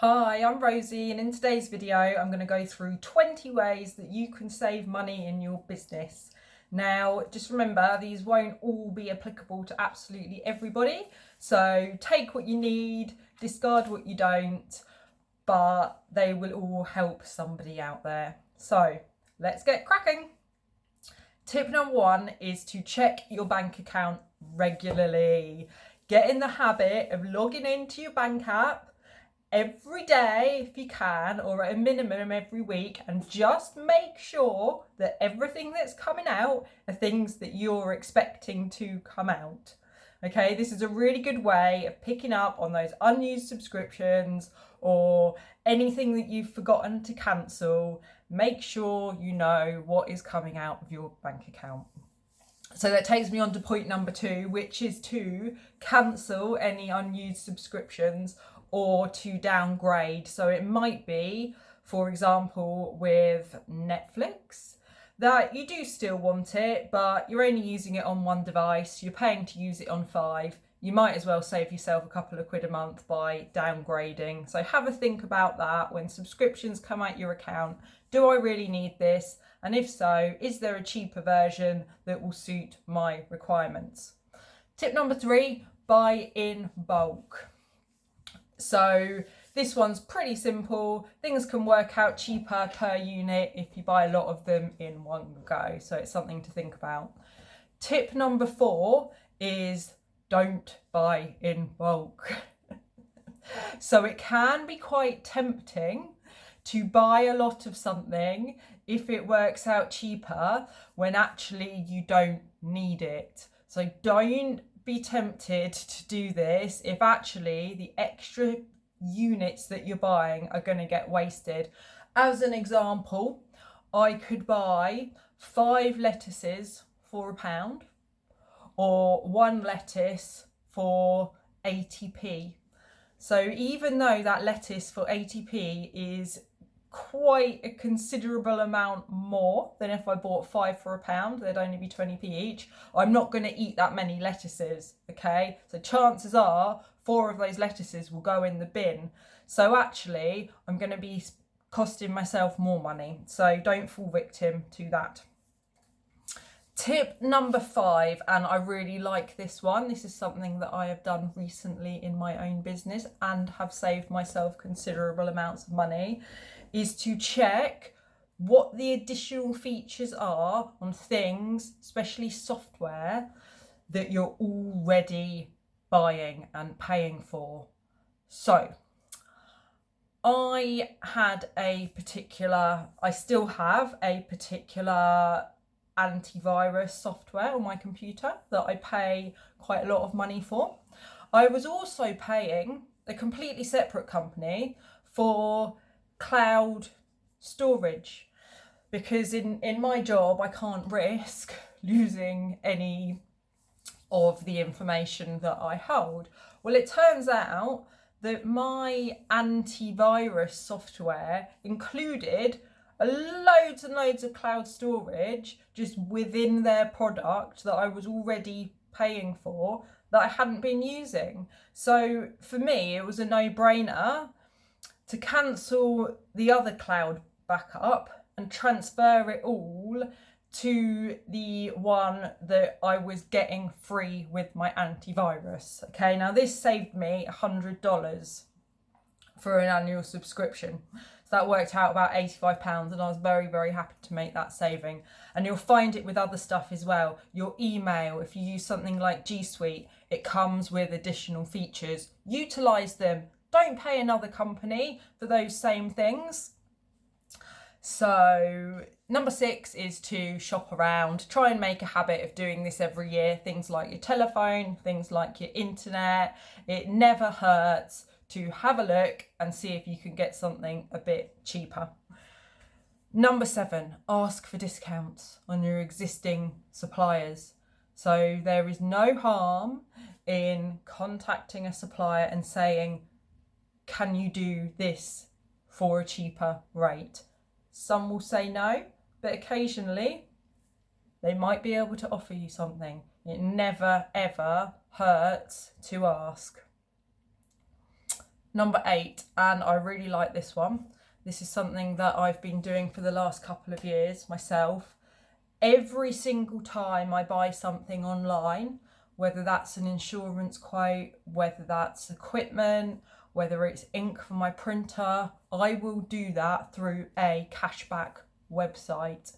Hi, I'm Rosie, and in today's video I'm going to go through 20 ways that you can save money in your business. Now, just remember, these won't all be applicable to absolutely everybody, so take what you need, discard what you don't, but they will all help somebody out there. So let's get cracking. Tip number one is to check your bank account regularly. Get in the habit of logging into your bank app every day if you can, or at a minimum every week, and just make sure that everything that's coming out are things that you're expecting to come out. Okay, this is a really good way of picking up on those unused subscriptions or anything that you've forgotten to cancel. Make sure you know what is coming out of your bank account. So that takes me on to point number two, which is to cancel any unused subscriptions or to downgrade. So it might be, for example, with Netflix, that you do still want it, but you're only using it on one device, you're paying to use it on 5. You might as well save yourself a couple of quid a month by downgrading. So have a think about that when subscriptions come out your account. Do I really need this? And if so, is there a cheaper version that will suit my requirements? Tip number 3, buy in bulk. So this one's pretty simple. Things can work out cheaper per unit if you buy a lot of them in one go. So it's something to think about. Tip number 4 is don't buy in bulk. So it can be quite tempting to buy a lot of something if it works out cheaper when actually you don't need it. So don't be tempted to do this if actually the extra units that you're buying are going to get wasted. As an example, I could buy 5 lettuces for £1 or 1 lettuce for 80p. So even though that lettuce for 80p is quite a considerable amount more than if I bought 5 for £1, they'd only be 20p each, I'm not going to eat that many lettuces, okay? So chances are 4 of those lettuces will go in the bin. So actually I'm going to be costing myself more money. So don't fall victim to that. Tip number 5, and I really like this one. This is something that I have done recently in my own business and have saved myself considerable amounts of money, is to check what the additional features are on things, especially software, that you're already buying and paying for. So I still have a particular antivirus software on my computer that I pay quite a lot of money for. I was also paying a completely separate company for cloud storage because in my job I can't risk losing any of the information that I hold. Well, it turns out that my antivirus software included loads and loads of cloud storage just within their product that I was already paying for that I hadn't been using. So for me, it was a no-brainer to cancel the other cloud backup and transfer it all to the one that I was getting free with my antivirus. Okay, now this saved me $100 for an annual subscription. So that worked out about £85, and I was very, very happy to make that saving. And you'll find it with other stuff as well. Your email, if you use something like G Suite, it comes with additional features. Utilise them. Don't pay another company for those same things. So number 6 is to shop around. Try and make a habit of doing this every year. Things like your telephone, things like your internet. It never hurts to have a look and see if you can get something a bit cheaper. Number 7, ask for discounts on your existing suppliers. So there is no harm in contacting a supplier and saying, can you do this for a cheaper rate? Some will say no, but occasionally they might be able to offer you something. It never ever hurts to ask. Number 8, and I really like this one. This is something that I've been doing for the last couple of years myself. Every single time I buy something online, whether that's an insurance quote, whether that's equipment, whether it's ink for my printer, I will do that through a cashback website.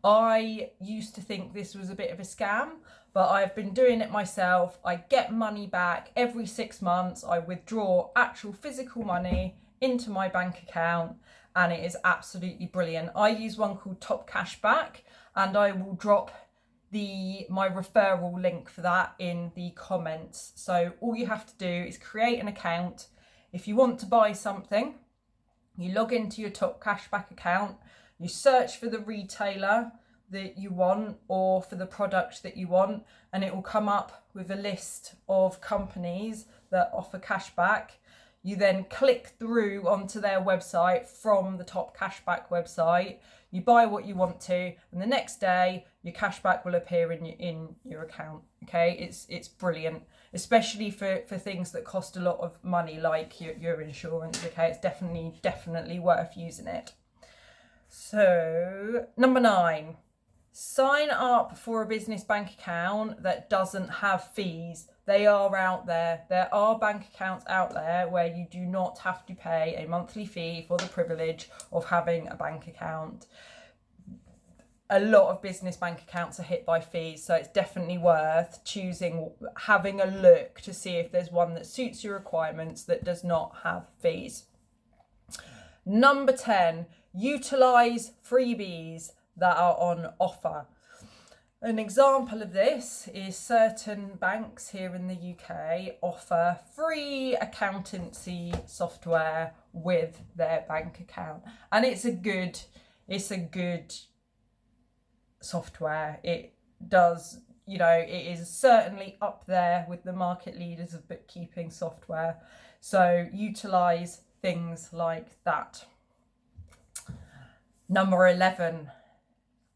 I used to think this was a bit of a scam, but I've been doing it myself. I get money back every 6 months. I withdraw actual physical money into my bank account, and it is absolutely brilliant. I use one called Top Cashback, and I will drop my referral link for that in the comments. So all you have to do is create an account. If you want to buy something, you log into your Top Cashback account, you search for the retailer that you want or for the product that you want, and it will come up with a list of companies that offer cashback. You then click through onto their website from the Top Cashback website. You buy what you want to, and the next day your cashback will appear in your account. Okay, it's brilliant, especially for things that cost a lot of money, like your insurance. Okay, it's definitely worth using it. So number 9, sign up for a business bank account that doesn't have fees. They are out there. There are bank accounts out there where you do not have to pay a monthly fee for the privilege of having a bank account. A lot of business bank accounts are hit by fees, so it's definitely worth having a look to see if there's one that suits your requirements that does not have fees. Number 10, utilise freebies that are on offer. An example of this is certain banks here in the UK offer free accountancy software with their bank account, and it's a good software. It does, it is certainly up there with the market leaders of bookkeeping software. So utilise things like that. Number 11.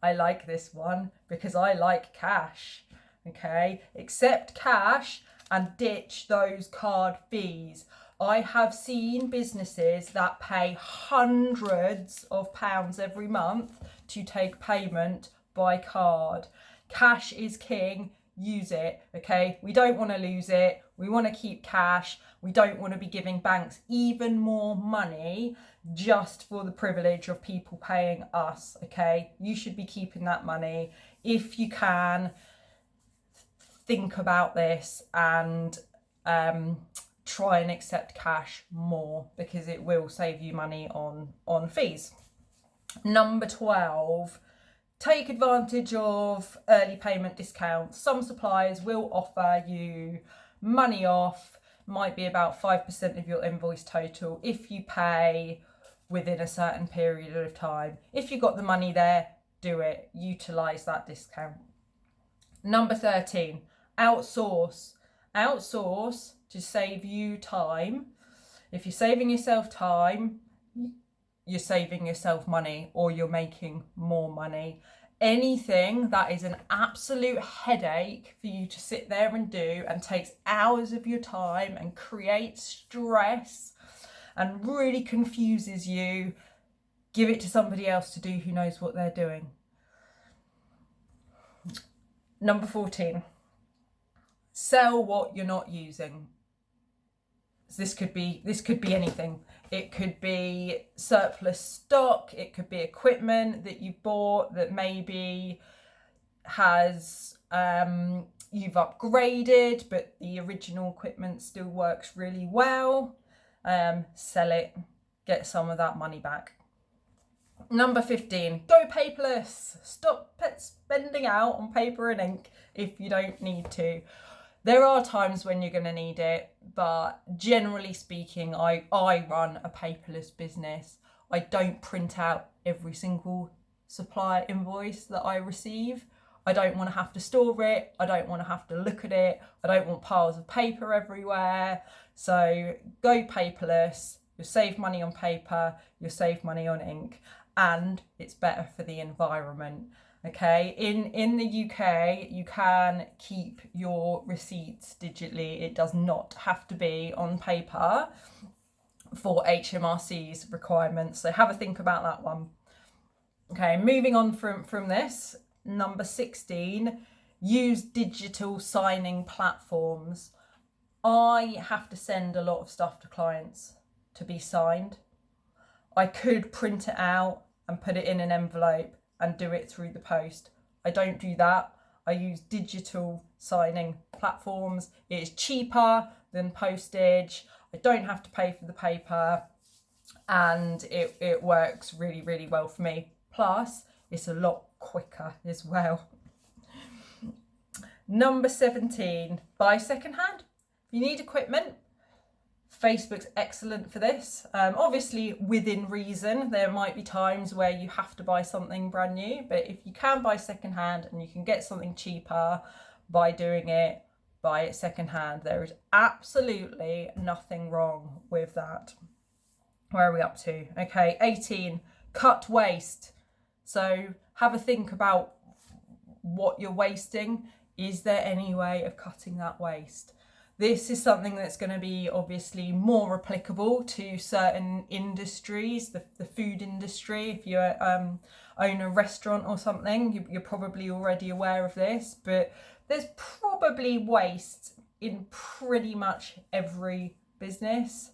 I like this one because I like cash. Okay, accept cash and ditch those card fees. I have seen businesses that pay hundreds of pounds every month to take payment by card. Cash is king. Use it. Okay, we don't want to lose it. We want to keep cash. We don't want to be giving banks even more money just for the privilege of people paying us. Okay, you should be keeping that money. If you can, think about this and try and accept cash more, because it will save you money on fees. Number 12, take advantage of early payment discounts. Some suppliers will offer you money off, might be about 5% of your invoice total if you pay within a certain period of time. If you've got the money there, do it. Utilise that discount. Number 13, outsource. Outsource to save you time. If you're saving yourself time, you're saving yourself money, or you're making more money. Anything that is an absolute headache for you to sit there and do and takes hours of your time and creates stress and really confuses you, give it to somebody else to do who knows what they're doing. Number 14, sell what you're not using. This could be anything. It could be surplus stock. It could be equipment that you bought that maybe has you've upgraded, but the original equipment still works really well. Sell it, get some of that money back. Number 15, go paperless. Stop spending out on paper and ink if you don't need to. There are times when you're going to need it, but generally speaking, I run a paperless business. I don't print out every single supplier invoice that I receive. I don't want to have to store it. I don't want to have to look at it. I don't want piles of paper everywhere. So go paperless. You'll save money on paper. You'll save money on ink, and it's better for the environment. Okay, in the UK, you can keep your receipts digitally. It does not have to be on paper. for HMRC's requirements. So have a think about that one. Okay, moving on from this, number 16, use digital signing platforms. I have to send a lot of stuff to clients to be signed. I could print it out and put it in an envelope and do it through the post. I don't do that. I use digital signing platforms. It is cheaper than postage. I don't have to pay for the paper, and it works really, really well for me. Plus, it's a lot quicker as well. Number 17, buy secondhand. If you need equipment, Facebook's excellent for this. Obviously, within reason, there might be times where you have to buy something brand new, but if you can buy secondhand and you can get something cheaper by doing it, buy it secondhand. There is absolutely nothing wrong with that. Where are we up to? Okay, 18, cut waste. So have a think about what you're wasting. Is there any way of cutting that waste? This is something that's going to be obviously more applicable to certain industries, the food industry. If you own a restaurant or something, you're probably already aware of this, but there's probably waste in pretty much every business.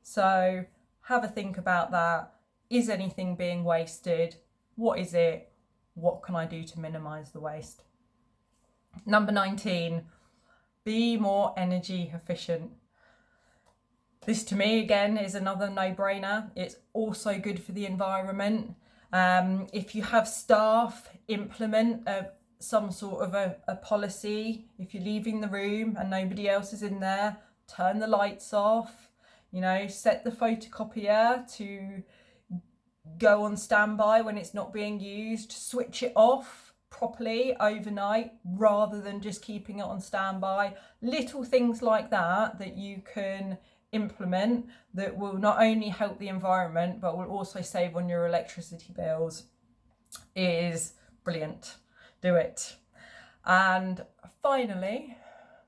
So have a think about that. Is anything being wasted? What is it? What can I do to minimise the waste? Number 19, be more energy efficient. This to me, again, is another no-brainer. It's also good for the environment. If you have staff, implement some sort of a policy. If you're leaving the room and nobody else is in there, turn the lights off. You know, set the photocopier to go on standby when it's not being used. Switch it off properly overnight rather than just keeping it on standby. Little things like that you can implement that will not only help the environment but will also save on your electricity bills is brilliant. Do it. And finally,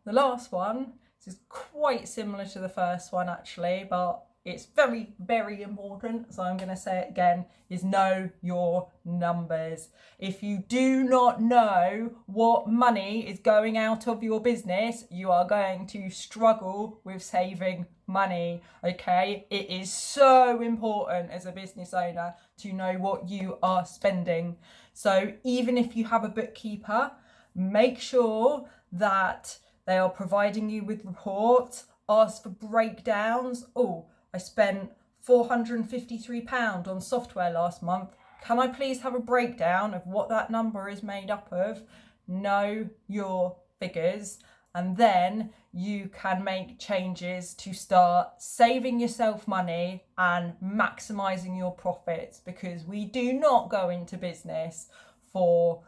the last one, this is quite similar to the first one actually, but it's very, very important, so I'm going to say it again, is know your numbers. If you do not know what money is going out of your business, you are going to struggle with saving money, okay? It is so important as a business owner to know what you are spending. So even if you have a bookkeeper, make sure that they are providing you with reports. Ask for breakdowns. Oh, I spent £453 on software last month. Can I please have a breakdown of what that number is made up of? Know your figures, and then you can make changes to start saving yourself money and maximising your profits, because we do not go into business for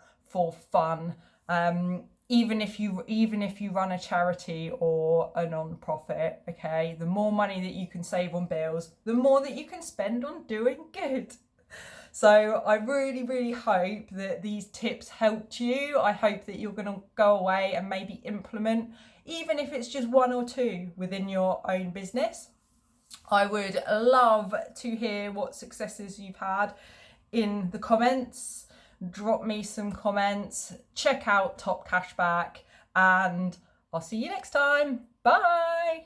fun. Even if you run a charity or a non-profit, okay, the more money that you can save on bills, the more that you can spend on doing good. So I really, really hope that these tips helped you. I hope that you're going to go away and maybe implement, even if it's just one or two within your own business. I would love to hear what successes you've had in the comments. Drop me some comments, check out Top Cashback, and I'll see you next time. Bye.